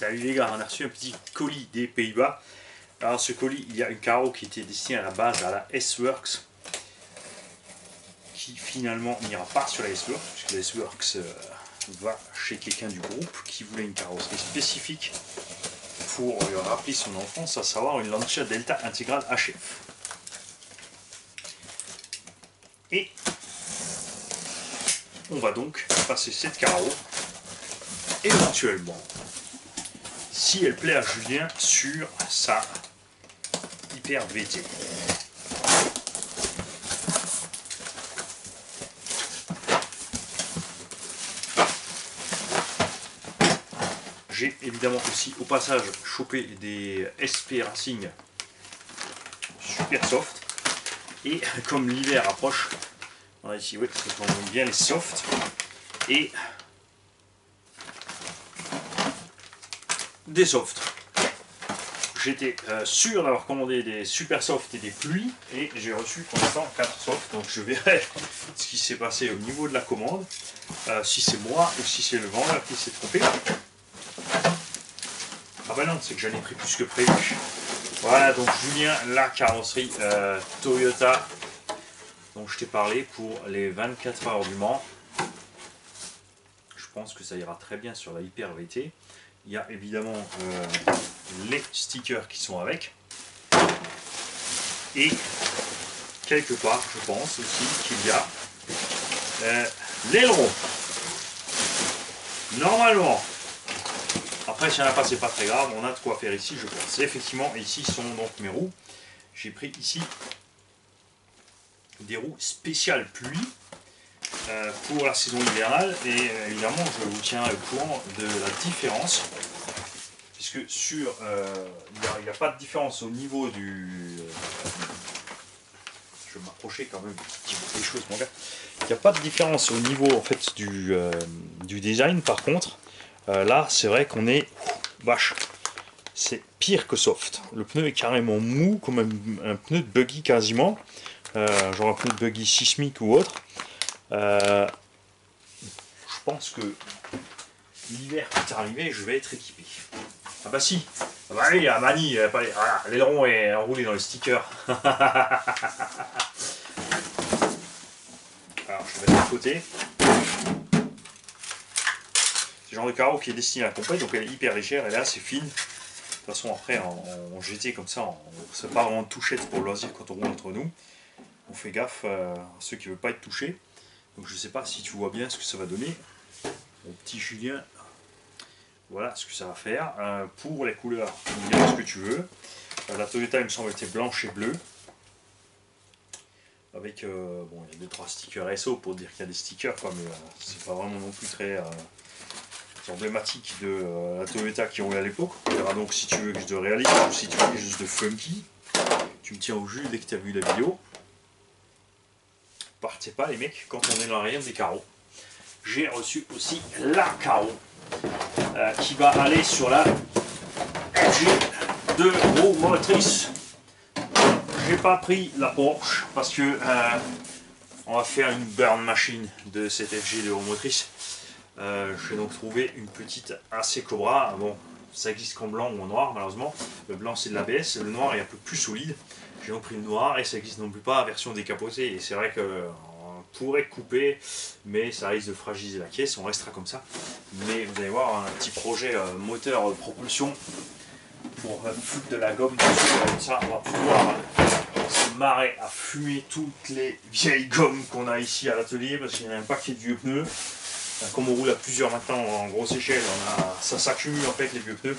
Salut les gars, on a reçu un petit colis des Pays-Bas. Alors ce colis, il y a une carreau qui était destinée à la base à la S-Works, qui finalement n'ira pas sur la S-Works, puisque la S-Works va chez quelqu'un du groupe qui voulait une carrosserie spécifique pour rappeler son enfance, à savoir une Lancia Delta intégrale HF. Et on va donc passer cette carreau, éventuellement, si elle plaît à Julien, sur sa Hyper VT. J'ai évidemment aussi au passage chopé des SP Racing super soft. Et comme l'hiver approche, on a ici, oui, on aime bien les softs. Et des softs. J'étais sûr d'avoir commandé des super softs et des pluies, et j'ai reçu pour l'instant 4 softs. Donc je verrai ce qui s'est passé au niveau de la commande, si c'est moi ou si c'est le vendeur qui s'est trompé. Ah bah non, c'est que j'en ai pris plus que prévu. Voilà, donc Julien, la carrosserie Toyota dont je t'ai parlé pour les 24 heures du Mans. Je pense que ça ira très bien sur la Hyper VT. Il y a évidemment les stickers qui sont avec. Et quelque part, je pense aussi qu'il y a l'aileron. Normalement. Après, si il n'y en a pas, c'est pas très grave. On a de quoi faire ici, je pense. Et effectivement, ici sont donc mes roues. J'ai pris ici des roues spéciales pluie pour la saison hivernale. Et évidemment, je vous tiens au courant de la différence. Puisque sur, il n'y a pas de différence au niveau du... je vais m'approcher quand même des choses, mon gars. Il n'y a pas de différence au niveau en fait du design. Par contre, là, c'est vrai qu'on est vache. C'est pire que soft. Le pneu est carrément mou, comme un pneu de buggy quasiment. Genre un pneu de buggy sismique ou autre. Je pense que l'hiver est arrivé, je vais être équipé. Ah bah si, ah bah oui, à Mani, voilà, l'aileron est enroulé dans les stickers. Alors je vais mettre de côté. C'est le genre de carreau qui est destiné à la compète, donc elle est hyper légère, elle est assez fine. De toute façon après en GT comme ça, c'est pas vraiment de touchette pour le loisir quand on roule entre nous. On fait gaffe à ceux qui ne veulent pas être touchés. Donc je sais pas si tu vois bien ce que ça va donner. Mon petit Julien. Voilà ce que ça va faire. Pour les couleurs, tu me diras ce que tu veux. La Toyota, il me semble, était blanche et bleue. Avec, bon, il y a 2-3 stickers SO pour dire qu'il y a des stickers, quoi, mais c'est pas vraiment non plus très emblématique de la Toyota qui roulait à l'époque. On verra donc si tu veux quelque chose de réaliste ou si tu veux quelque chose de funky. Tu me tiens au jus dès que tu as vu la vidéo. Partez pas les mecs quand on est dans l'arrière des carreaux. J'ai reçu aussi la carreau. Qui va aller sur la FG2 roues motrices. J'ai pas pris la Porsche parce que on va faire une burn machine de cette FG2 roues motrices. J'ai donc trouvé une petite AC Cobra. Bon, ça existe qu'en blanc ou en noir malheureusement. Le blanc c'est de l'ABS, le noir est un peu plus solide. J'ai donc pris le noir et ça existe non plus pas version décapotée. Et c'est vrai que pourrait couper, mais ça risque de fragiliser la caisse, on restera comme ça. Mais vous allez voir, un petit projet moteur propulsion pour foutre de la gomme dessus, comme ça on va pouvoir se marrer à fumer toutes les vieilles gommes qu'on a ici à l'atelier, parce qu'il y a un paquet de vieux pneus. Comme on roule à plusieurs maintenant en grosse échelle, ça s'accumule en fait les vieux pneus.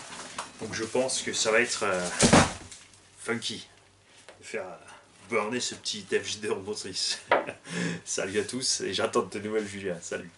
Donc je pense que ça va être funky de faire burner ce petit FG2 motrice. Salut à tous et j'attends de tes nouvelles Julien. Salut.